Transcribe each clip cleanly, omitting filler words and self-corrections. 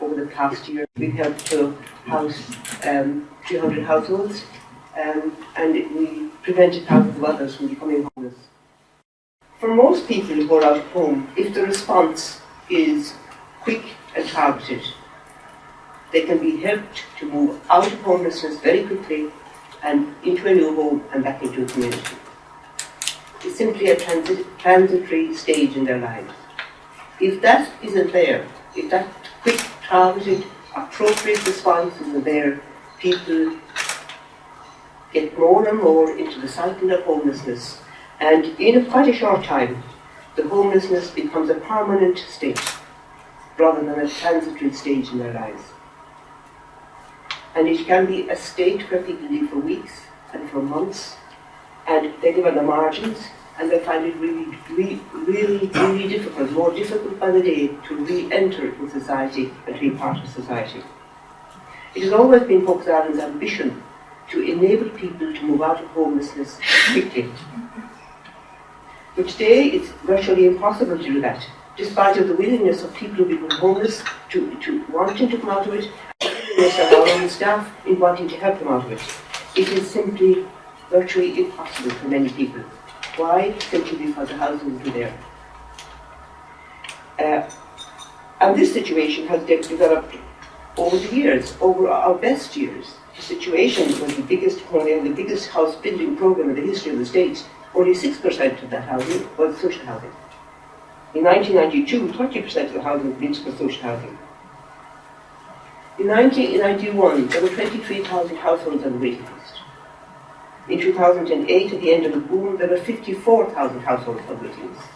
over the past year. We've helped to house 300 households, and we prevented thousands of others from becoming homeless. For most people who are out of home, if the response is quick and targeted, they can be helped to move out of homelessness very quickly and into a new home and back into a community. It's simply a transitory stage in their lives. If that isn't there, if that quick, targeted, appropriate response isn't there, people get more and more into the cycle of homelessness, and in quite a short time, the homelessness becomes a permanent state rather than a transitory stage in their lives. And it can be a state where people live for weeks and for months, and they live on the margins, and they find it really difficult, more difficult by the day, to re-enter in society and to be part of society. It has always been Hope Ireland's ambition to enable people to move out of homelessness quickly. But today it's virtually impossible to do that, despite of the willingness of people who become homeless to wanting to come out of it, and the willingness of our own staff in wanting to help them out of it. It is simply virtually impossible for many people. Why? Simply because the housing isn't there. And this situation has developed over the years, over our best years. The situation was when we had the biggest house building program in the history of the state. Only 6% of that housing was social housing. In 1992, 30% of the housing was for social housing. In 1991, there were 23,000 households on the waiting list. In 2008, at the end of the boom, there were 54,000 households on the waiting list.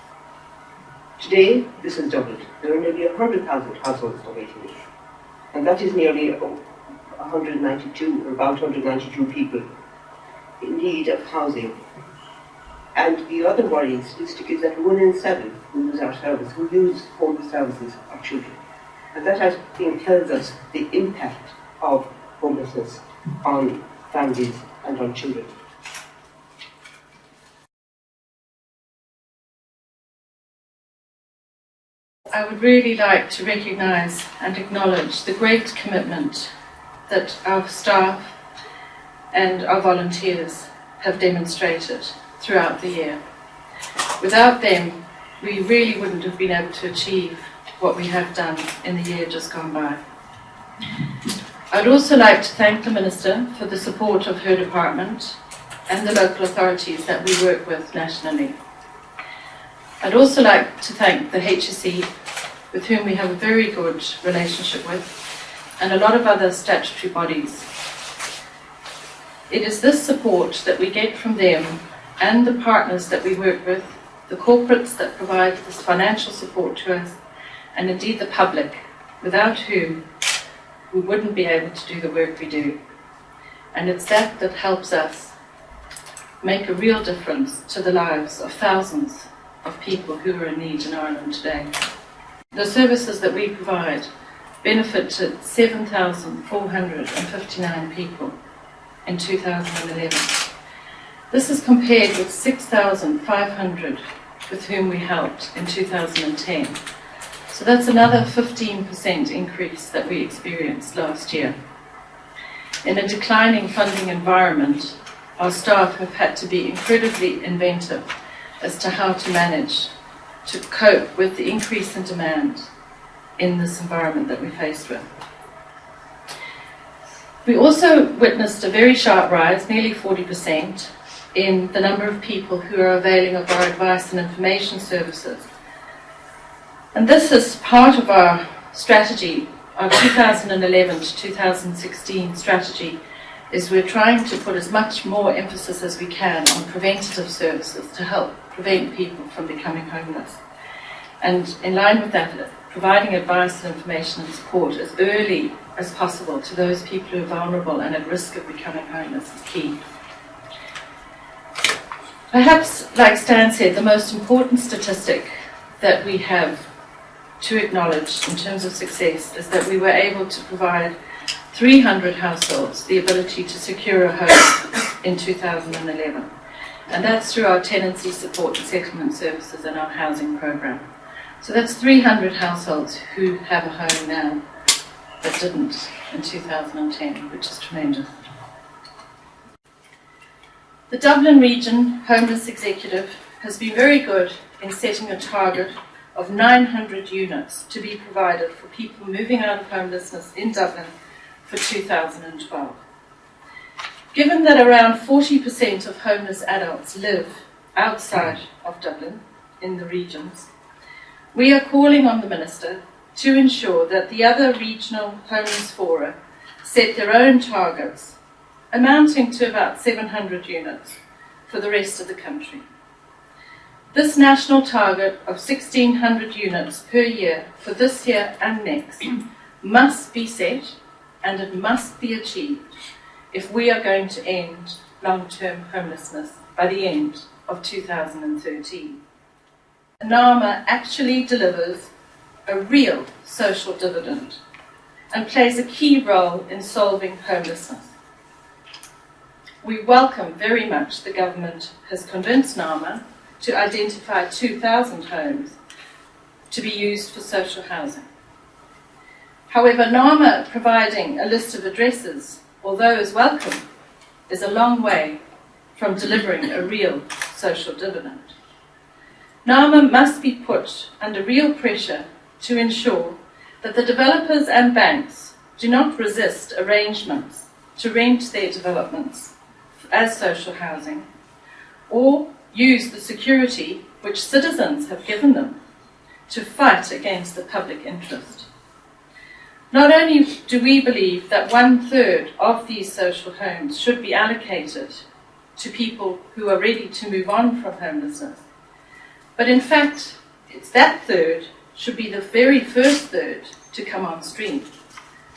Today, this has doubled. There are nearly 100,000 households on the waiting list. And that is nearly 192, or about 192 people in need of housing. And the other worrying statistic is that 1 in 7 who use our service, who use homeless services, are children. And that, I think, tells us the impact of homelessness on families and on children. I would really like to recognise and acknowledge the great commitment that our staff and our volunteers have demonstrated throughout the year. Without them, we really wouldn't have been able to achieve what we have done in the year just gone by. I'd also like to thank the Minister for the support of her department and the local authorities that we work with nationally. I'd also like to thank the HSE, with whom we have a very good relationship with, and a lot of other statutory bodies. It is this support that we get from them and the partners that we work with, the corporates that provide this financial support to us, and indeed the public, without whom we wouldn't be able to do the work we do. And it's that that helps us make a real difference to the lives of thousands of people who are in need in Ireland today. The services that we provide benefited 7,459 people in 2011. This is compared with 6,500 with whom we helped in 2010. So that's another 15% increase that we experienced last year. In a declining funding environment, our staff have had to be incredibly inventive as to how to manage to cope with the increase in demand in this environment that we're faced with. We also witnessed a very sharp rise, nearly 40%, in the number of people who are availing of our advice and information services. And this is part of our strategy, our 2011 to 2016 strategy, is we're trying to put as much more emphasis as we can on preventative services to help prevent people from becoming homeless. And in line with that, providing advice and information and support as early as possible to those people who are vulnerable and at risk of becoming homeless is key. Perhaps, like Stan said, the most important statistic that we have to acknowledge in terms of success is that we were able to provide 300 households the ability to secure a home in 2011. And that's through our tenancy support and settlement services and our housing program. So that's 300 households who have a home now. but didn't in 2010, which is tremendous. The Dublin Region Homeless Executive has been very good in setting a target of 900 units to be provided for people moving out of homelessness in Dublin for 2012. Given that around 40% of homeless adults live outside of Dublin, in the regions, we are calling on the Minister to ensure that the other regional homeless fora set their own targets, amounting to about 700 units for the rest of the country. This national target of 1,600 units per year for this year and next must be set, and it must be achieved if we are going to end long-term homelessness by the end of 2013. NAMA actually delivers a real social dividend and plays a key role in solving homelessness. We welcome very much the government has convinced NAMA to identify 2,000 homes to be used for social housing. However, NAMA providing a list of addresses, although is welcome, is a long way from delivering a real social dividend. NAMA must be put under real pressure to ensure that the developers and banks do not resist arrangements to rent their developments as social housing, or use the security which citizens have given them to fight against the public interest. Not only do we believe that 1/3 of these social homes should be allocated to people who are ready to move on from homelessness, but in fact, it's that third should be the very first third to come on stream,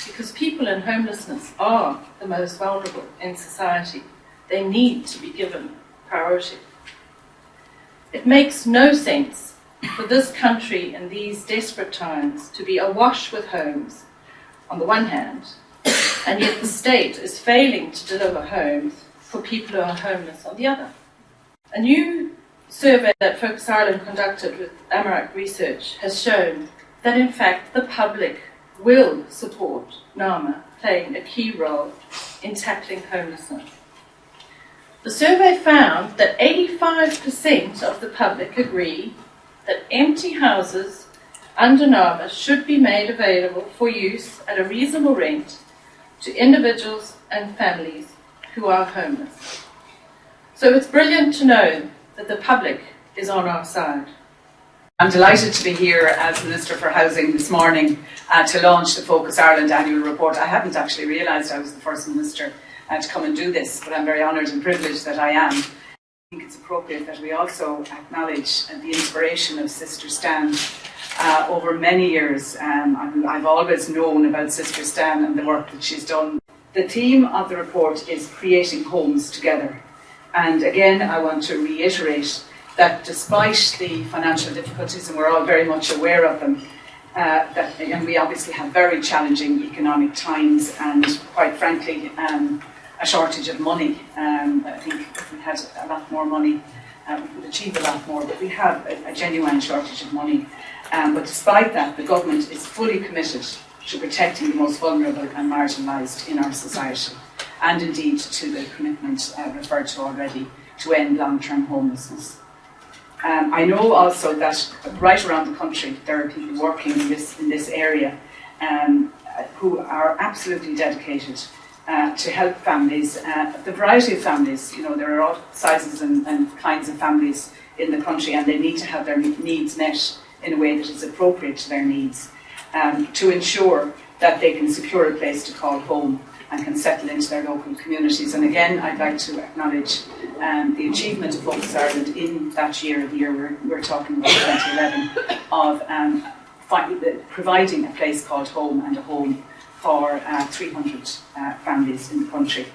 because people in homelessness are the most vulnerable in society. They need to be given priority. It makes no sense for this country in these desperate times to be awash with homes on the one hand, and yet the state is failing to deliver homes for people who are homeless on the other. A new survey that Focus Ireland conducted with Amarak Research has shown that in fact the public will support NAMA playing a key role in tackling homelessness. The survey found that 85% of the public agree that empty houses under NAMA should be made available for use at a reasonable rent to individuals and families who are homeless. So it's brilliant to know that the public is on our side. I'm delighted to be here as Minister for Housing this morning to launch the Focus Ireland annual report. I hadn't actually realised I was the first Minister to come and do this, but I'm very honoured and privileged that I am. I think it's appropriate that we also acknowledge the inspiration of Sister Stan. Over many years, I've always known about Sister Stan and the work that she's done. The theme of the report is creating homes together. And again, I want to reiterate that despite the financial difficulties, and we're all very much aware of them, and we obviously have very challenging economic times and, quite frankly, a shortage of money. I think if we had a lot more money, we could achieve a lot more, but we have a genuine shortage of money. But despite that, the government is fully committed to protecting the most vulnerable and marginalised in our society, and indeed to the commitment referred to already to end long-term homelessness. I know also that right around the country there are people working in this area who are absolutely dedicated to help families, the variety of families. You know, there are all sizes and kinds of families in the country, and they need to have their needs met in a way that is appropriate to their needs, to ensure that they can secure a place to call home and can settle into their local communities. And again, I'd like to acknowledge the achievement of Focus Ireland in that year, the year we're talking about, 2011, of providing a place called home and a home for 300 families in the country.